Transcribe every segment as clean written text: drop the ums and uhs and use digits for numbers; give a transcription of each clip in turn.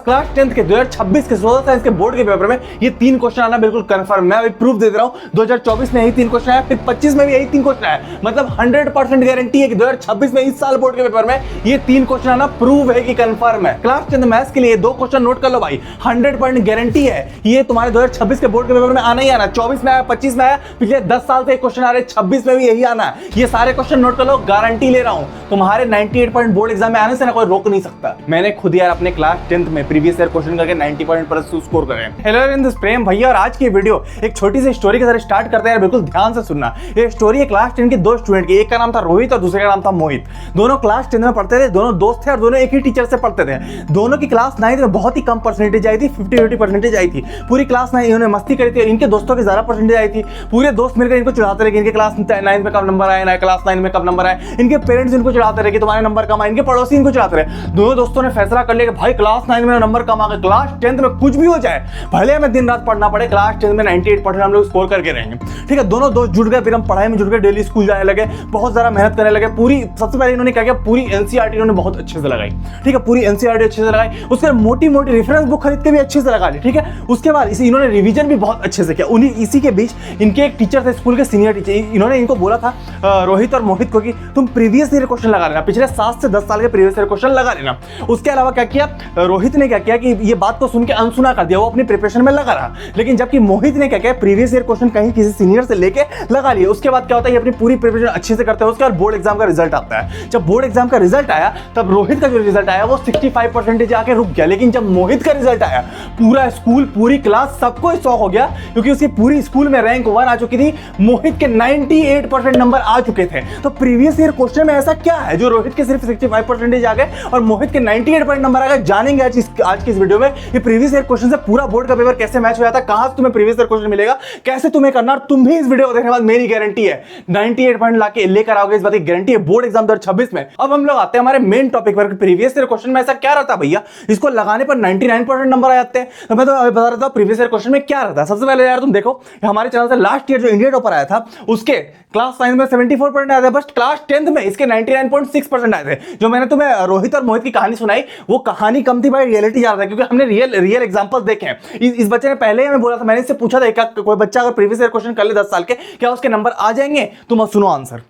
Class 10th के 2026 के social science के बोर्ड के पेपर में ये 3 क्वेश्चन आना बिल्कुल कंफर्म। मैं अभी प्रूफ दे रहा हूं, 2024 में यही 3 क्वेश्चन आया, फिर 25 में भी यही 3 क्वेश्चन आया। मतलब 100% गारंटी है कि 2026 में इस साल बोर्ड के पेपर में ये 3 क्वेश्चन आना प्रूव है कि कंफर्म है। क्लास 10th मैथ्स के लिए 2 क्वेश्चन नोट कर लो भाई, 100% गारंटी है ये तुम्हारे 2026 के बोर्ड के पेपर में आना ही आना। 24 में आया, 25 में आया, पिछले 10 साल से क्वेश्चन आ रहे, 26 में भी यही आना है। ये सारे क्वेश्चन नोट कर लो, गारंटी ले रहा हूं तुम्हारे 98 बोर्ड एग्जाम में आने से ना कोई रोक नहीं सकता। मैंने खुद यार अपने क्लास 10th में प्रीवियस ईयर क्वेश्चन करके 90 पॉइंट पर स्कोर करे। हेलो इन दिस प्रेम भैया, और आज की वीडियो एक छोटी सी स्टोरी के साथ स्टार्ट करते हैं, बिल्कुल ध्यान से सुनना। ये स्टोरी है क्लास 10 के 2 स्टूडेंट की, एक का नाम था रोहित और दूसरे का नाम था मोहित। दोनों क्लास 10 में पढ़ते थे, दोनों दोस्त थे और दोनों एक ही टीचर से पढ़ते थे। दोनों की क्लास 9 में बहुत ही कम परसेंटेज आई थी, 50-50% आई थी। पूरी क्लास 9 इन्होंने मस्ती करी थी, इनके दोस्तों की ज्यादा परसेंटेज आई थी। पूरे दोस्त मिलकर इनको चिढ़ाते रहे कि इनके क्लास 9 में कब नंबर आया, क्लास 9 में कब नंबर आया। इनके पेरेंट्स इनको चिढ़ाते रहे कि तुम्हारे नंबर कम आए, इनके पड़ोसी इनको चिढ़ाते रहे। दोनों दोस्तों ने फैसला कर लिया कि भाई क्लास 9 में नंबर कम आ गए, क्लास 10th में कुछ भी हो जाए, भले हमें दिन रात पढ़ना पड़े, क्लास 10 में 98% हम लोग स्कोर करके रहेंगे। ठीक है, दोनों दोस्त जुड़ गए, फिर हम पढ़ाई में जुड़ गए, डेली स्कूल जाने लगे, बहुत ज्यादा मेहनत करने लगे। पूरी सबसे पहले इन्होंने क्या किया, पूरी एनसीईआरटी इन्होंने बहुत अच्छे से लगाई। ठीक है, पूरी एनसीईआरटी अच्छे से लगाई, उसके मोटी मोटी रेफरेंस बुक खरीद के भी अच्छे से लगा ली। ठीक है, उसके बाद इसी इन्होंने रिवीजन भी बहुत अच्छे से किया। उन्हीं इसी के बीच इनके एक टीचर थे, स्कूल के सीनियर टीचर, इन्होंने इनको बोला था रोहित और मोहित को कि तुम प्रीवियस ईयर क्वेश्चन लगा लेना, पिछले 7 से 10 साल के प्रीवियस ईयर क्वेश्चन लगा लेना। उसके अलावा क्या किया, रोहित ने क्या किया कि ये बात को सुन के अनसुना कर दिया, वो अपनी प्रिपरेशन में लगा रहा। लेकिन जबकि मोहित ने क्या किया, प्रीवियस ईयर क्वेश्चन कहीं किसी सीनियर से लेके लगा लिए। उसके बाद क्या होता है, ये अपनी पूरी प्रिपरेशन अच्छे से करते हैं। उसके बाद बोर्ड एग्जाम का रिजल्ट आता है। जब बोर्ड एग्जाम का रिजल्ट आया, तब रोहित का जो रिजल्ट आया वो 65% आके रुक गया। लेकिन जब मोहित का रिजल्ट आया, पूरा स्कूल, पूरी क्लास, सबको शौक हो गया, क्योंकि उसकी पूरी स्कूल में रैंक 1 आ चुकी थी। मोहित के 98% नंबर आ चुके थे। तो प्रीवियस ईयर क्वेश्चन में ऐसा क्या है जो रोहित के सिर्फ 65% आ गए और मोहित के 98% नंबर आ गए? जानेंगे आज की इस वीडियो में ये प्रीवियस ईयर क्वेश्चन से पूरा बोर्ड का पेपर कैसे मैच हो जाता है, कहां से तुम्हें प्रीवियस ईयर क्वेश्चन मिलेगा, कैसे तुम्हें करना। और तुम भी इस वीडियो को देखने के बाद मेरी गारंटी है 98 पॉइंट लाके लेकर आओगे, इस बात की गारंटी है बोर्ड एग्जाम 2026 में। अब हम लोग आते हैं हमारे मेन टॉपिक पर। प्रीवियस ईयर क्वेश्चन में ऐसा क्या रहता है भैया, इसको लगाने पर 99% नंबर आ जाते हैं। तो मैं तो बता रहा था प्रीवियस ईयर क्वेश्चन में क्या रहता है। सबसे पहले यार तुम देखो, हमारे चैनल से लास्ट ईयर जो इंडिया टॉपर आया था, उसके क्लास 9 में 74% आए थे, बस क्लास 10th में इसके 99.6% आए थे। जो मैंने तुम्हें रोहित और मोहित की कहानी सुनाई, वो कहानी कम थी भाई, रियलिटी ज्यादा है, क्योंकि हमने रियल एग्जांपल्स देखे हैं। इस बच्चे ने पहले ही हमें बोला था, मैंने इससे पूछा था कोई बच्चा अगर प्रीवियस ईयर क्वेश्चन कर ले 10 साल के, क्या उसके नंबर आ जाएंगे? तुम सुनो आंसर।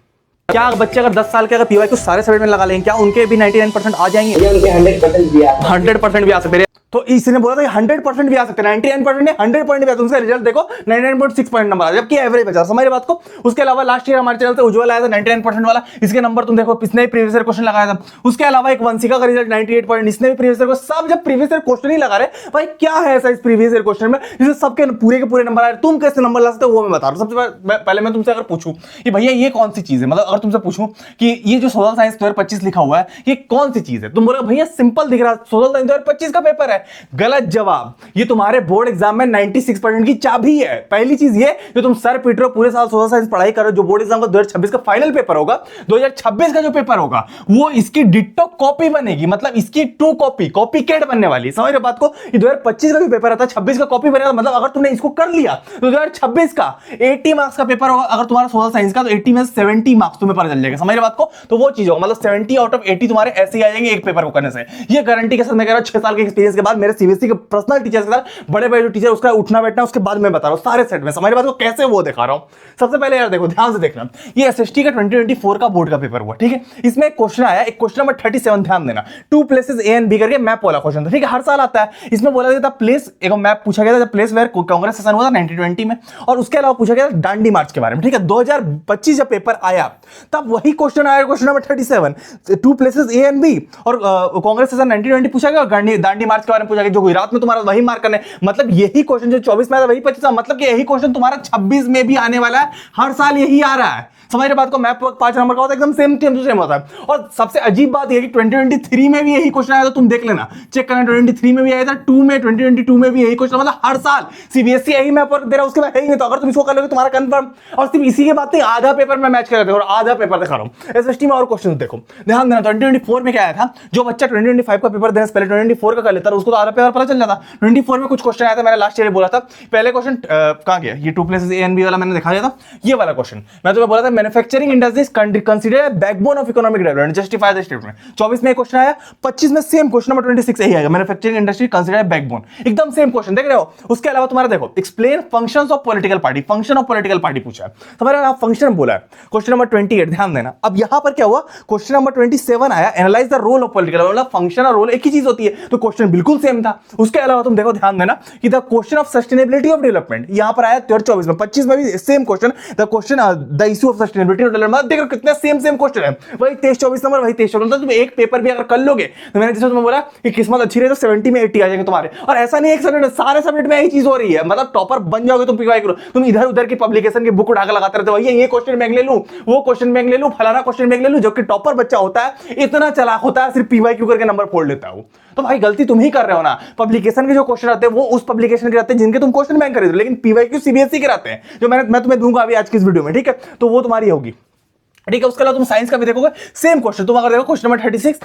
क्या बच्चे अगर 10 साल के अगर पीवाई को सारे सब्जेक्ट में लगा लेंगे, क्या उनके भी 99% आ जाएंगे? 100% भी आ सकते हैं। तो इसने बोला था 100% भी आ सकते हैं, 99% नहीं 100% भी आ सकते। उसका रिजल्ट देखो 99.6 नंबर आ, जबकि एवरेज बचा। समझ रहे बात को? उसके अलावा लास्ट ईयर हमारे चैनल से उज्जवल आया था 99% वाला, इसके नंबर तुम देखो, इसने प्रीवियस ईयर क्वेश्चन लगाया था। उसके अलावा एक वंशिका का रिजल्ट 98%, इसने भी प्रीवियस ईयर को, सब जब प्रीवियस ईयर क्वेश्चन ही लगा रहे भाई, क्या है ऐसा इस प्रीवियस ईयर क्वेश्चन में जिससे सबके पूरे के पूरे नंबर आ रहे? तुम कैसे नंबर ला सकते हो वो मैं बता रहा हूं। सबसे पहले मैं तुमसे अगर पूछूं कि भैया ये कौन सी चीज है, मतलब अगर तुमसे पूछूं कि ये जो सोशल साइंस 2025 लिखा हुआ है ये कौन सी चीज है, तुम बोलोगे भैया सिंपल दिख रहा है, सोशल साइंस 2025 का पेपर है। गलत जवाब। ये तुम्हारे बोर्ड एग्जाम में 96% की चाबी है। पहली चीज ये जो तुम सर पीट रहे हो, पूरे साल सोशल साइंस पढ़ाई करो, जो बोर्ड एग्जाम का 2026 का फाइनल पेपर होगा, 2026 का जो पेपर होगा वो इसकी डिट्टो कॉपी बनेगी, मतलब इसकी टू कॉपी कैट बनने वाली। समझ रहे बात को? ये 2025 का जो पेपर आता है 26 का कॉपी बनेगा। मतलब अगर तुमने इसको कर लिया तो 2026 का 80 मार्क्स का पेपर होगा। अगर तुम्हारा सोशल साइंस का, तो 80 में 70 मार्क्स तुम्हें पता चल जाएगा। समझ रहे बात को? तो वो चीज होगा, मतलब 70 आउट ऑफ 80 तुम्हारे ऐसे ही आ जाएंगे एक पेपर को करने से। ये गारंटी के साथ मैं कह रहा हूं, 6 साल के एक्सपीरियंस के बाद, मेरे सीबीएसई के पर्सनल टीचर के साथ, बड़े बड़े जो टीचर, उसका उठना बैठना उसके बाद मैं बता रहा हूं सारे सेट में। समझ बात को? कैसे वो दिखा रहा हूं। सबसे पहले यार देखो, ध्यान से देखना, ये एसएसटी का 2024 का बोर्ड का पेपर हुआ। ठीक है, इसमें एक क्वेश्चन आया, एक क्वेश्चन नंबर 37, ध्यान देना। 2 प्लेसेस ए एंड बी करके मैप वाला क्वेश्चन था। ठीक है, हर साल आता है। इसमें बोला गया था प्लेस, एक मैप पूछा गया था प्लेस वेयर कांग्रेस सेशन हुआ था 1920 में, और उसके अलावा पूछा गया था दांडी मार्च के बारे में। ठीक है, 2025 जब पेपर आया तब वही क्वेश्चन आया, question number 37, 2 places a and b, और कांग्रेस सेशन 1920 पूछा गया, और दांडी मार्च के बारे में पूछा गया, जो गुजरात में तुम्हारा वही मार्क करने। मतलब यही क्वेश्चन जो 24 में आया वही 25, मतलब कि यही क्वेश्चन तुम्हारा 26 में भी आने वाला है। हर साल यही आ रहा है। समझ रहे बात को? मैप 5 नंबर का होता है, एकदम सेम होता है। और सबसे अजीब बात यह कि 2023 में भी यही क्वेश्चन आया था। तुम देख लेना, चेक करना, 2023 में भी आया था, 2022 में भी यही क्वेश्चन। मतलब हर साल सीबीएसई यही मैप दे रहा है, उसके बाद है ही नहीं। तो अगर तुम इसको कर लोगे तुम्हारा कंफर्म। और सिर्फ इसी के बाद आधा पेपर में मैच कर रहे थे और आधा पेपर दिखा रहा हूं। एसएसटी में और क्वेश्चन देखो, ध्यान देना। 2024 में क्या आया था, जो बच्चा 2025 का पेपर देने से पहले 2024 का कर लेता है, उसको उसको तो आधा पेपर पता चल जाता। 24 में कुछ क्वेश्चन आया था, मैंने लास्ट ईयर बोला था। पहले क्वेश्चन कहाँ गया, ये 2 प्लेसेस ए एंड बी वाला मैंने दिखा दिया था। ये वाला क्वेश्चन मैं तुम्हें बोला था, manufacturing industries considered backbone of economic development, justify the statement. 24 में एक क्वेश्चन आया, 25 में सेम क्वेश्चन नंबर 26 यही आएगा, मैन्युफैक्चरिंग इंडस्ट्री कंसिडर्ड बैकबोन, एकदम सेम क्वेश्चन देख रहे हो। उसके अलावा तुम्हारा देखो, explain functions of political party, function of political party पूछा है, तुम्हारा यहां फंक्शन बोला है। क्वेश्चन नंबर 28 ध्यान देना। अब यहां पर क्या हुआ, क्वेश्चन नंबर 27 आया, analyse the role of political, मतलब फंक्शन और रोल एक ही चीज होती है, तो क्वेश्चन बिल्कुल सेम था। उसके अलावा तुम देखो, ध्यान देना कि the question of sustainability of development यहां पर आया 24 में, 25 में भी same question, the question the issue of sustainability of development. देखो कितने सेम क्वेश्चन है, वही 23-24 नंबर, वही 23-24 नंबर। तुम एक पेपर भी अगर कर लोगे तो मैंने जैसे तुम्हें बोला कि किस्मत अच्छी रही तो 70 में 80 आ जाएंगे तुम्हारे। और ऐसा नहीं एक सब्जेक्ट, सारे सब्जेक्ट में यही चीज हो रही है, मतलब टॉपर बन जाओगे तुम पीवाई करो। तुम इधर उधर की पब्लिकेशन की बुक उठा कर लगाते रहते हो, भैया ये क्वेश्चन बैंक ले लूं, वो क्वेश्चन बैंक ले लूं, फलाना क्वेश्चन बैंक ले लूं। जो कि टॉपर बच्चा होता है इतना चालाक होता है, सिर्फ पीवाई क्यू करके नंबर फोड़ लेता है। तो भाई गलती तुम ही कर रहे हो ना। पब्लिकेशन के जो क्वेश्चन आते हैं वो उस पब्लिकेशन के आते हैं जिनके तुम क्वेश्चन बैंक कर रहे हो, लेकिन पीवाई क्यू सीबीएसई के आते हैं, जो मैं तुम्हें दूंगा अभी आज की इस वीडियो में, ठीक है। तो वो तुम्हारी होगी, ठीक है। उसके अलावा तुम साइंस का भी देखोगे, सेम क्वेश्चन। तुम अगर देखो question number 36,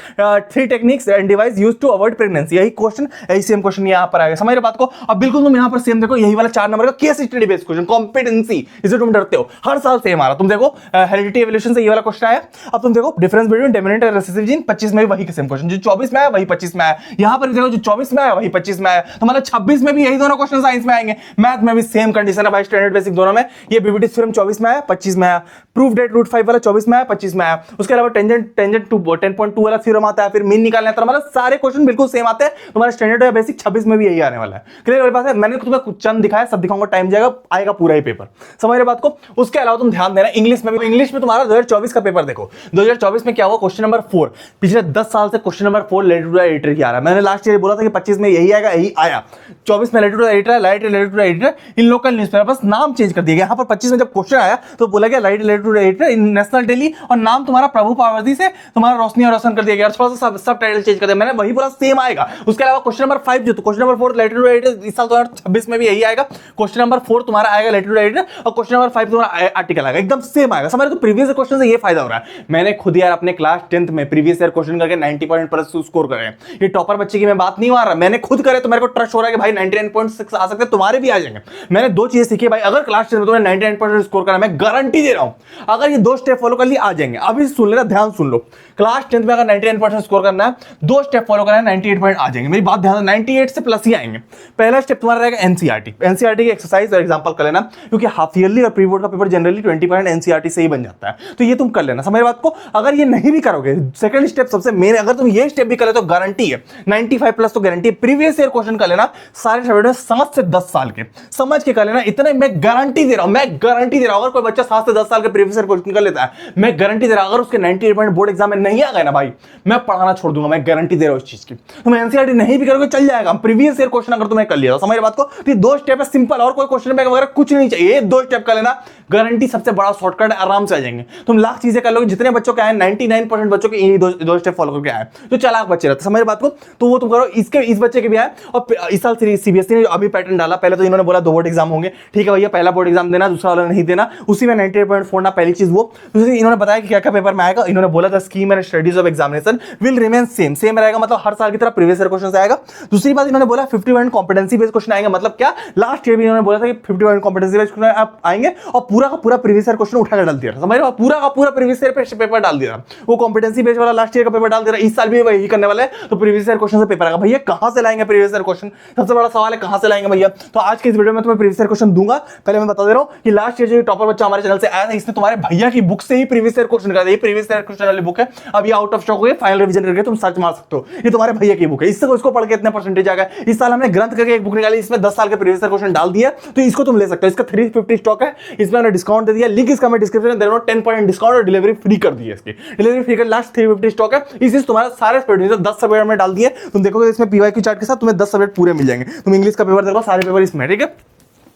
3 techniques and device used to avoid pregnancy, यही क्वेश्चन, यही सेम क्वेश्चन यहां पर आएगा। समझ रहे बात को। अब बिल्कुल तुम यहां पर सेम देखो, यही वाला 4 नंबर का case study based question, competency, इसे तुम डरते हो, हर साल सेम आ रहा। तुम देखो हेरिडिटी एवोल्यूशन से ये वाला क्वेश्चन आया। अब तुम देखो डिफरेंस बिटवीन डोमिनेंट और रिसेसिव जीन, 25 में भी वही सेम क्वेश्चन, जो 24 में आया वही 25 में आया। यहां पर देखो जो 24 में आया वही 25 में आया, तो मतलब 26 में भी यही दोनों क्वेश्चन साइंस में आएंगे। मैथ में भी सेम कंडीशन है भाई, स्टैंडर्ड बेसिक दोनों में। ये बीबीटी थ्योरम 24 में आया, 25 में आया। प्रूफ डेट रूट 5 वाला 24 में आया, 25 में आया। उसके अलावा टेंजेंट टू 10.2 वाला थ्योरम आता है, फिर मीन निकालना है, तो मतलब सारे क्वेश्चन बिल्कुल सेम आते हैं। तुम्हारा स्टैंडर्ड या बेसिक 26 में भी यही आने वाला है। क्लियर वाली बात है। मैंने तुम्हें कुछ चंद दिखाया, सब दिखाऊंगा, टाइम जाएगा, आएगा पूरा ही पेपर। समझ रहे बात को। उसके अलावा तुम ध्यान देना इंग्लिश में भी, इंग्लिश में तुम्हारा 2024 का पेपर देखो। 2024 में क्या हुआ, क्वेश्चन नंबर 4, पिछले 10 साल से question number 4 letter to editor की आ रहा है। मैंने लास्ट ईयर बोला था कि 25 में यही आएगा, यही आया। 24 में letter to editor, write letter to editor, in local newspaper, बस नाम चेंज कर दिया गया। यहाँ पर 25 में जब क्वेश्चन आया तो बोला गया write letter to editor in national daily, और नाम तुम्हारा प्रभु पावर्दी से तुम्हारा रोशनी और रोशन कर दिया गया, थोड़ा सा सब टाइटल चेंज कर दिया। मैंने वही बोला सेम आएगा। उसके अलावा क्वेश्चन नंबर 5 जो, तो question number 4 letter to editor इस साल 2026 में भी यही आएगा। क्वेश्चन नंबर 4 तुम्हारा आएगा लेटर टू एडिटर, और क्वेश्चन नंबर 5 तुम्हारा आर्टिकल आएगा, एकदम सेम आएगा। समझ रहे। तो प्रीवियस क्वेश्चन से ये फायदा हो रहा है। मैंने खुद यार अपने क्लास 10th में प्रीवियस ईयर क्वेश्चन करके 90 पॉइंट प्लस स्कोर करे। ये टॉपर बच्चे की मैं बात नहीं मार रहा, मैंने खुद करे, तो मेरे को ट्रस्ट हो रहा है कि भाई 99.6 आ सकते हैं, तुम्हारे भी आ जाएंगे। मैंने 2 चीजें सीखी भाई, अगर क्लास 10 में तुम्हें 99% स्कोर करना, मैं गारंटी दे रहा हूं, अगर ये 2 स्टेप फॉलो कर लिए आ जाएंगे। अभी सुन लेना, ध्यान सुन लो। क्लास 10th में अगर 99% स्कोर करना है, 2 स्टेप फॉलो करना है, 98 पॉइंट आ जाएंगे। मेरी बात ध्यान, 98 से प्लस ही आएंगे। पहला स्टेप तुम्हारा रहेगा एनसीईआरटी की एक्सरसाइज और एग्जांपल कर लेना, क्योंकि हाफ ईयरली और प्री बोर्ड का पेपर जनरली 20 पॉइंट एनसीईआरटी से ही बन जाता है, तो ये तुम कर लेना। समझ बात को। अगर ये नहीं भी करोगे, सेकंड स्टेप सबसे मेन, अगर तुम ये स्टेप भी कर ले तो गारंटी है 95 प्लस, तो गारंटी है। प्रीवियस ईयर क्वेश्चन कर लेना, सारे सब्जेक्ट में 7 से 10 साल के समझ के कर लेना, इतने मैं गारंटी दे रहा हूं, मैं गारंटी दे रहा हूं। अगर कोई बच्चा 7 से 10 साल के प्रीवियस ईयर क्वेश्चन कर लेता है, मैं गारंटी दे रहा हूं, अगर उसके 98 पॉइंट बोर्ड एग्जाम में नहीं आ गए ना भाई, मैं पढ़ाना छोड़ दूंगा, मैं गारंटी दे रहा हूं इस चीज की। तुम एनसीईआरटी नहीं भी करोगे चल जाएगा, प्रीवियस ईयर क्वेश्चन अगर तुम्हें कर लिया, समझ बात को। तो 2 स्टेप है सिंपल, और कोई क्वेश्चन बैंक वगैरह कुछ नहीं चाहिए, 2 स्टेप कर लेना, गारंटी सबसे बड़ा शॉर्टकट, आराम से आ जाएंगे। तुम लाख चीजें कर लोगे, जितने बच्चों के आए 99% बच्चों के इन्हीं 2 स्टेप फॉलो करके आए, जो चालाक बच्चे रहते, समझ बात को। तो वो तुम करो, इस बच्चे के भी आए। और इस साल सीबीएसई ने अभी पैटर्न डाला, पहले तो इन्होंने बोला 2 बोर्ड एग्जाम होंगे, ठीक है भैया, पहला बोर्ड एग्जाम देना, दूसरा वाला नहीं देना, उसी में 98 पॉइंट फोड़ना, पहली चीज वो। दूसरी इन्होंने बताया कि क्या क्या पेपर में आएगा। इन्होंने बोला था scheme and studies of examination will remain same रहेगा, मतलब हर साल की तरह प्रीवियस ईयर क्वेश्चन आएगा। दूसरी बात इन्होंने बोला 50 पॉइंट कॉम्पिटेंसी बेस्ड क्वेश्चन आएंगे, मतलब क्या, लास्ट ईयर भी इन्होंने बोला था कि 50 पॉइंट कॉम्पिटेंसी बेस्ड क्वेश्चन आएंगे, और पूरा का पूरा प्रीवियस ईयर क्वेश्चन उठा कर डाल दिया, समझ रहे हो, पूरा का पूरा प्रीवियस ईयर पे पेपर डाल दिया। वो कॉम्पिटेंसी बेस्ड वाला लास्ट ईयर का पेपर डाल दिया, इस साल भी वही करने वाले हैं। तो प्रीवियस ईयर क्वेश्चन से पेपर आएगा। भैया कहां से लाएंगे प्रीवियस ईयर क्वेश्चन, सबसे बड़ा सवाल है कहां से लाएंगे भैया। तो आज के इस वीडियो में तुम्हें प्रीवियस ईयर क्वेश्चन दूंगा। पहले मैं बता दे रहा हूं कि लास्ट ईयर जो टॉपर बच्चा हमारे चैनल से आया था, इसने तुम्हारे भैया की बुक से ही प्रीवियस ईयर क्वेश्चन कर दिया। प्रीवियस ईयर क्वेश्चन वाली बुक है, अब ये आउट ऑफ स्टॉक हो गई, फाइनल रिवीजन करके तुम सर्च मार सकते हो, ये तुम्हारे भैया की बुक है। इससे इसको पढ़ के इतने परसेंटेज आ गए। इस साल हमने ग्रंथ करके एक बुक निकाली, इसमें 10 साल के प्रीवियस ईयर क्वेश्चन डाल दिया, तो इसको तुम ले सकते हो। इसका 350 स्टॉक है, इसमें हमने डिस्काउंट दे दिया, लिंक इसका मैं डिस्क्रिप्शन में दे रहा हूं, 10 पॉइंट डिस्काउंट और डिलीवरी फ्री कर दी है। इसकी डिलीवरी फ्री का लास्ट 350 स्टॉक है। इसी तुम्हारा सारे सब्जेक्ट 10 सब्जेक्ट में डाल दिए, तुम देखोगे इसमें पीवाईक्यू चार्ट के साथ तुम्हें 10 सब्जेक्ट पूरे मिल जाएंगे। तुम इंग्लिश का पेपर देखो, सारे पेपर इसमें, ठीक है।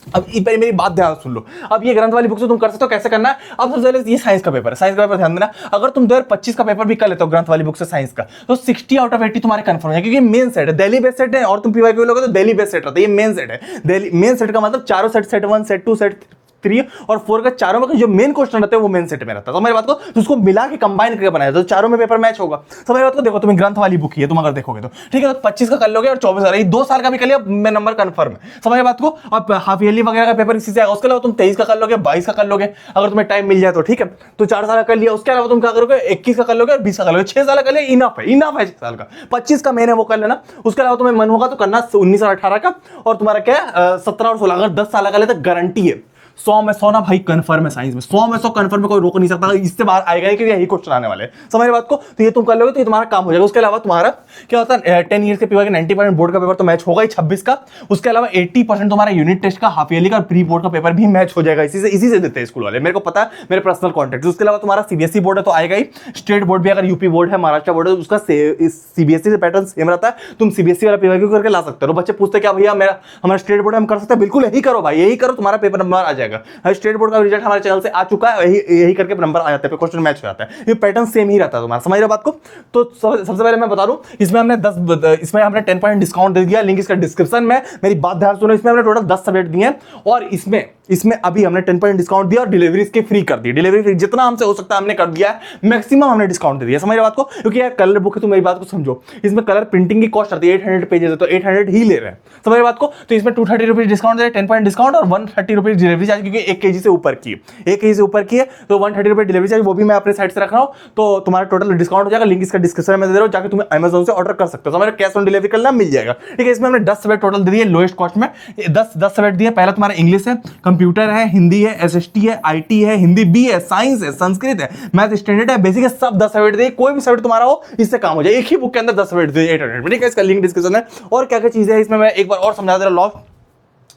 अब मेरी बात ध्यान सुन लो। अब ये ग्रंथ वाली बुक से तुम कर सकते हो, कैसे करना है। अब सबसे पहले ये साइंस का पेपर है, साइंस का पेपर ध्यान देना। अगर तुम 2025 का पेपर भी कर लेते हो ग्रंथ वाली बुक से साइंस का, तो 60 आउट ऑफ 80 तुम्हारे कंफर्म है, क्योंकि मेन सेट है, दिल्ली बेस्ड सेट है। और तुम पीवाईक्यू लोगे तो दिल्ली बेस्ड सेट रहता है, ये मेन सेट है। दिल्ली मेन सेट का मतलब चारों सेट, सेट 1 सेट 2 सेट 3 और 4 का चारों में जो मेन क्वेश्चन रहते हैं वो मेन सेट में रहता है। तो मेरी बात को तो उसको मिला के कंबाइन करके बनाया तो चारों में पेपर मैच होगा। तो मेरी बात को देखो, तुम्हें ग्रंथ वाली बुक ही है, तुम अगर देखोगे तो ठीक है, तो 25 का कर लोगे और 24 का, 2 साल का भी कर लिया, मैं नंबर कंफर्म है। समझ बात को। अब हाफ ईयरली वगैरह का पेपर इसी से आएगा, उसके अलावा तुम 23 का कर लोगे, 22 का कर लोगे अगर तुम्हें टाइम मिल जाए तो, ठीक है। तो 4 साल का कर लिया, उसके अलावा तुम क्या करोगे, 21 का कर लोगे और 20 का कर लोगे, 6 साल का कर लिया, इनफ है 6 साल का। 25 का मेन है वो कर लेना, उसके अलावा तुम्हें मन होगा तो करना 19 और 18 का, और तुम्हारा क्या है 17 और 16, अगर 10 साल का ले तो गारंटी है 100 में 100 ना भाई, कंफर्म है साइंस में 100 में 100 कंफर्म में, कोई रोक नहीं सकता, इससे बाहर आएगा ही, क्योंकि यही क्वेश्चन आने वाले हैं। समझ बात को। तो ये तुम कर लोगे तो ये तुम्हारा काम हो जाएगा। उसके अलावा तुम्हारा क्या होता है 10 ईयर्स के पीवा के 90% बोर्ड का पेपर तो मैच होगा ही 26 का, उसके अलावा 80% तुम्हारा यूनिट टेस्ट का, हाफ ईयरली का, प्री बोर्ड का पेपर भी मैच हो जाएगा। इसी से देते हैं स्कूल वाले, मेरे को पता है, मेरे पर्सनल कॉन्टेक्ट। उसके अलावा तुम्हारा सीबीएसई बोर्ड है तो आएगा ही, स्टेट बोर्ड भी, अगर यूपी बोर्ड है, महाराष्ट्र बोर्ड है, उसका सीबीएसई से पैटर्न सेम रहता है, तुम सीबीएसई वाला पीवा करके ला सकते हो। बच्चे पूछते क्या भैया हमारा स्टेट बोर्ड हम कर सकते हैं, बिल्कुल यही करो भाई, यही करो, तुम्हारा पेपर नंबर आ जाएगा। स्टेट बोर्ड का रिजल्ट हमारे चैनल से आ चुका है, यही करके नंबर आ जाते हैं, क्वेश्चन मैच हो जाता है, ये पैटर्न सेम ही रहता है तुम्हारा। समझ रहे बात को। तो सबसे पहले मैं बता दूं, इसमें हमने 10 पॉइंट डिस्काउंट दे दिया, लिंक इसका डिस्क्रिप्शन में। मेरी बात ध्यान सुनो, इसमें हमने टोटल 10 सब्जेक्ट दिए हैं और इसमें अभी हमने 10 पॉइंट डिस्काउंट दिया और डिलीवरी इसकी फ्री कर दी। डिलीवरी फ्री जितना हमसे हो सकता है हमने कर दिया है, मैक्सिमम हमने डिस्काउंट दे दिया। समझ रहे बात को। क्योंकि यार कलर बुक है, तुम मेरी बात को समझो, इसमें कलर प्रिंटिंग की कॉस्ट आती है 800 पेजेस है तो 800 ही ले रहे हैं। समझ रहे बात को। तो इसमें 230 रुपीज डिस्काउंट दे रहे हैं, 10 पॉइंट डिस्काउंट, और 130 रुपीज डिलीवरी चार्ज, क्योंकि 1 kg से ऊपर की है तो 130 रुपए डिलीवरी चार्ज, वो भी मैं अपने साइड से रख रहा हूं। तो तुम्हारा टोटल डिस्काउंट हो जाएगा, लिंक इसका डिस्क्रिप्शन में दे रहा हूं, जाके तुम अमेज़न से ऑर्डर कर सकते हो। तो मेरा कैश ऑन डिलीवरी करना मिल जाएगा। ठीक है, इसमें हमने 10 सब्जेक्ट टोटल दे दिए लोएस्ट कॉस्ट में, 10 सब्जेक्ट दिए। पहला तुम्हारा इंग्लिश है, कंप्यूटर है, हिंदी है, एसएसटी है, आईटी है, हिंदी बी है, साइंस है, संस्कृत है, मैथ स्टैंडर्ड है, बेसिक है, सब 10 सब्जेक्ट दिए। कोई भी सब्जेक्ट तुम्हारा हो इससे काम हो जाए, एक ही बुक के अंदर 10 सब्जेक्ट दिए 800 में। ठीक है, इसका लिंक डिस्क्रिप्शन है। और क्या क्या चीजें है इसमें मैं एक बार और समझा दे रहा हूं,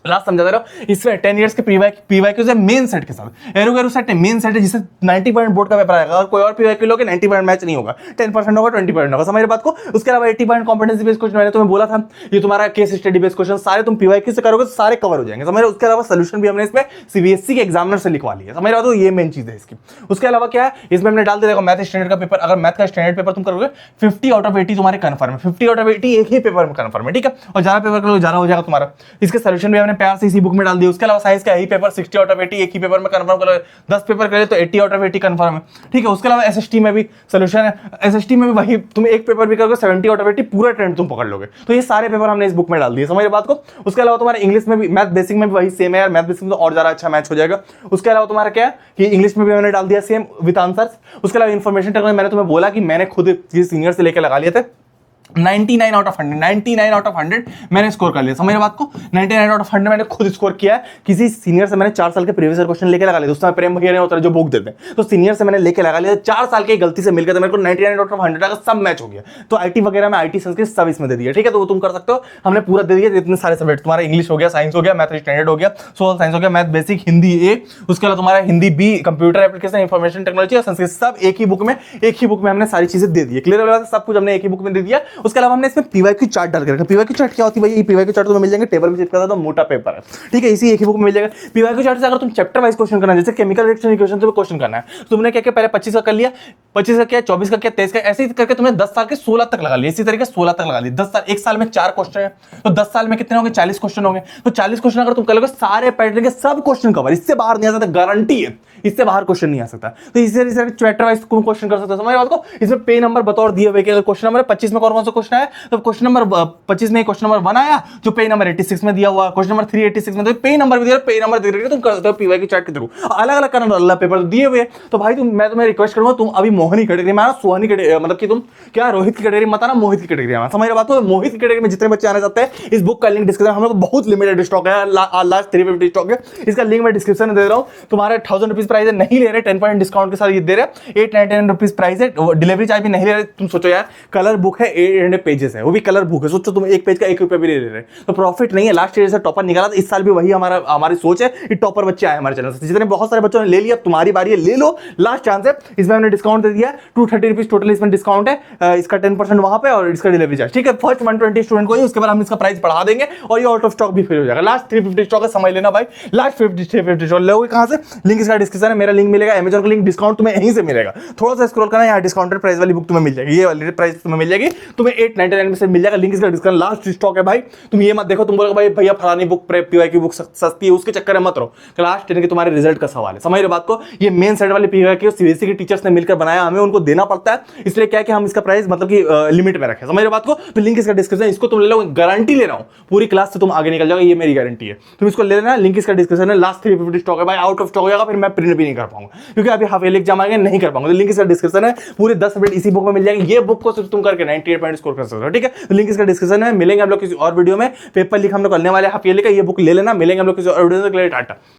लास्ट समझा दे रहा हूं। इसमें 10 इयर्स के पीवाईक्यू से मेन सेट के साथ एरो सेट है, मेन सेट है, जिससे 90% बोर्ड का पेपर आएगा। और कोई और पीवाईक्यू लोगे 90% मैच नहीं होगा, 10% होगा, 20% होगा। समझ बात को। उसके अलावा 80% कॉम्पिटेंसी बेस्ड क्वेश्चन मैंने तुम्हें बोला था, ये तुम्हारा केस स्टडी बेस्ड क्वेश्चन सारे तुम पीवाईक्यू से करोगे तो सारे कवर हो जाएंगे। समझ। उसके अलावा सोल्यूशन भी हमने इसमें सीबीएसई के एग्जामिनर से लिखवा लिया। समझ रहा, तो ये मेन चीज है इसकी। उसके अलावा क्या है इसमें हमने डाल दिया, मैथ स्टैंडर्ड का पेपर, अगर मैथ का स्टैंडर्ड पेपर तुम करोगे 50 आउट ऑफ 80 तुम्हारे कन्फर्म है, 50 आउट ऑफ 80 एक ही पेपर में कन्फर्म है। ठीक है, और ज्यादा पेपर करोगे ज्यादा हो जाएगा तुम्हारा। इसके सोल्यूशन भी हमने प्यार से इसी बुक में डाल दिया। उसके अलावा साइंस का यही पेपर 60 आउट ऑफ 80 एक ही पेपर में कंफर्म करोगे, 10 पेपर करे तो 80 आउट ऑफ 80 कंफर्म है। ठीक है, उसके अलावा एसएसटी में भी सोल्यूशन है, एसएसटी में भी वही, तुम एक पेपर भी करोगे 70 आउट ऑफ 80 पूरा ट्रेंड तुम पकड़ लोगे। तो ये सारे पेपर हमने इस बुक में डाल दिए। समझ बात को। उसके अलावा तुम्हारा इंग्लिश में भी, मैथ बेसिक में भी वही सेम है यार, मैथ बेसिक में तो और ज्यादा अच्छा मैच हो जाएगा। उसके अलावा तुम्हारा क्या है कि इंग्लिश में भी मैंने डाल दिया सेम विद आंसर्स। उसके अलावा इन्फॉर्मेशन टेक्नोलॉजी मैंने तुम्हें बोला कि मैंने खुद सीनियर से लेकर लगा लिए थे, 99 आउट ऑफ 100 मैंने स्कोर कर लिया। समझ बात को। 99 आउट ऑफ 100 मैंने खुद स्कोर किया है। किसी सीनियर से मैंने 4 साल के प्रीवियस क्वेश्चन लेके लगा लिया। उसमें प्रेम भैया ने होता है जो बुक देते हैं, तो सीनियर से मैंने लेके लगा लिया, 4 साल की गलती से मिल गया, तो मेरे को 99 आउट ऑफ 100 का सब मैच हो गया। तो आईटी वगैरह में आईटी संस्कृत सब इसमें दे दिया। ठीक है, तो वो तुम कर सकते हो, हमने पूरा दे दिया। इतने सारे सब्जेक्ट तुम्हारा इंग्लिश हो गया, साइंस हो गया, मैथ स्टैंडर्ड हो गया, सोशल साइंस हो गया, मैथ बेसिक, हिंदी ए, उसके अलावा तुम्हारा Hindi B, computer application, information technology और संस्कृत, सब एक ही बुक में हमने सारी चीजें दे दी। क्लियर, सब कुछ हमने एक ही बुक में दे दिया। उसके अलावा हमने इसमें पीवाईक्यू चार्ट डाल के रखा। पीवाईक्यू चार्ट क्या होती है भाई, ये पीवाईक्यू चार्ट तुम्हें मिल जाएंगे, टेबल में चिपका था तो मोटा पेपर है। ठीक है, इसी एक ही बुक में मिल जाएगा। पीवाईक्यू चार्ट से अगर तुम चैप्टर वाइज क्वेश्चन करना है, जैसे केमिकल रिएक्शन इक्वेशन से क्वेश्चन करना है, तुमने क्या किया, पहले 25 का कर लिया, 25 का किया, 24 का किया, 23 का, ऐसे ही करके तुमने 10 साल के 16 तक लगा लिया। इसी तरीके 16 तक लगा लिया। 10 साल, एक साल में 4 क्वेश्चन है, तो 10 साल में कितने होंगे, 40 क्वेश्चन होंगे। तो 40 क्वेश्चन अगर तुम कर लोगे, सारे पैटर्न के सब क्वेश्चन कवर, इससे बाहर नहीं आ सकता, गारंटी है, इससे बाहर क्वेश्चन नहीं आ सकता। तो इसी तरह चैप्टर वाइज क्वेश्चन कर सकते हो। समझ बात को। इसमें पे नंबर बतौर दिए हुए कि अगर क्वेश्चन नंबर 25 में कौन सा क्वेश्चन है, तो क्वेश्चन नंबर 25 में क्वेश्चन नंबर 1 आया जो पे नंबर 86 में दिया हुआ, क्वेश्चन नंबर 386 में, तो पे नंबर भी दिया, पे नंबर दे रहे तुम कर सकते हो पीवाईक्यू चार्ट के थ्रू। अलग अलग करना, अल्लाह पेपर दिए हुए। तो भाई मैं तुम्हें रिक्वेस्ट करूंगा, तुम अभी मोहनी कैटेगरी में आना, सोहनी कैटेगरी, मतलब कि तुम क्या रोहित की कैटेगरी मत आना, मोहित की कैटेगरी में। समझ बात हो। मोहित की कैटेगरी में जितने बच्चे आना चाहते हैं, इस बुक का लिंक डिस्क्रिप्शन, हम लोग बहुत लिमिटेड स्टॉक है, लास्ट 350 स्टॉक है, इसका लिंक मैं डिस्क्रिप्शन में दे रहा हूं। तुम्हारे 1000 रुपीज प्राइस है, नहीं ले रहे, 10 पॉइंट डिस्काउंट के साथ ये दे रहे, 899 रुपीज प्राइस है, डिलीवरी चार्ज भी नहीं ले रहे। तुम सोचो यार, कलर बुक है, 800 पेजेस है, वो भी कलर बुक है। सोचो तुम एक पेज का 1 रुपया भी ले रहे, तो प्रॉफिट नहीं है। लास्ट ईयर से टॉपर निकाला था, इस साल भी वही हमारी सोच है कि टॉपर बच्चे आए हमारे चैनल से। जितने बहुत सारे बच्चों ने ले लिया, तुम्हारी बारी है, ले लो, लास्ट चांस है। इसमें हमने डिस्काउंट दे दिया, 230 रुपीज टोटल इसमें डिस्काउंट है, इसका 10% वहां पे और इसका डिलीवरी चार्ज। ठीक है, फर्स्ट 120 स्टूडेंट को ही, उसके बाद हम इसका प्राइस बढ़ा देंगे और ये आउट ऑफ स्टॉक भी फिर हो जाएगा। लास्ट 350 स्टॉक है, समझ लेना भाई, लास्ट 350 स्टॉक लोगे कहां से, लिंक इसका डिस्क्रिप्शन है, मेरा लिंक मिलेगा, अमेज़न का लिंक, डिस्काउंट तुम्हें यहीं से मिलेगा। थोड़ा सा स्क्रॉल करना, यहाँ डिस्काउंटेड प्राइस वाली बुक तुम्हें मिल जाएगी, ये वाली प्राइस तुम्हें मिल जाएगी, तुम्हें 899 में से मिल जाएगा, लिंक इसका डिस्क्रिप्शन, लास्ट स्टॉक है भाई। तुम ये मत देखो, तुम बोलोगे भाई भैया फलानी बुक प्रेप पीवाईक्यू बुक सस्ती है, उसके चक्कर में मत रहो। क्लास 10 के तुम्हारे रिजल्ट का सवाल है, समझ रहे बात को। ये मेन सेट वाले पीवाईक्यू सीबीएसई के टीचर्स ने मिलकर बनाया, हमें उनको देना पड़ता है, इसलिए क्या है कि हम इसका प्राइस मतलब कि लिमिट में रखें, समझ रहे बात को। तो लिंक इसका डिस्क्रिप्शन, इसको तुम ले लो, गारंटी ले रहा हूं पूरी क्लास से तुम आगे निकल जाओगे, ये मेरी गारंटी है। तुम इसको ले लेना, लिंक इसका डिस्क्रिप्शन है। लास्ट 350 स्टॉक है भाई, आउट ऑफ स्टॉक हो जाएगा, फिर मैं प्रिंट भी नहीं कर पाऊंगा, क्योंकि अभी हाफ ईयरली एग्जाम आएंगे, नहीं कर पाऊंगा। तो लिंक इसका डिस्क्रिप्शन है, पूरे 10 सब्जेक्ट इसी बुक में मिल जाएंगे। ये बुक को सिर्फ तुम करके 98 पॉइंट स्कोर कर सकते हो, ठीक है। तो लिंक इसका डिस्क्रिप्शन में। मिलेंगे हम लोग किसी और वीडियो में, पेपर लीक हम लोग करने वाले हाफ ईयरली का, ये बुक ले लेना। मिलेंगे हम लोग किसी और वीडियो में, टाटा।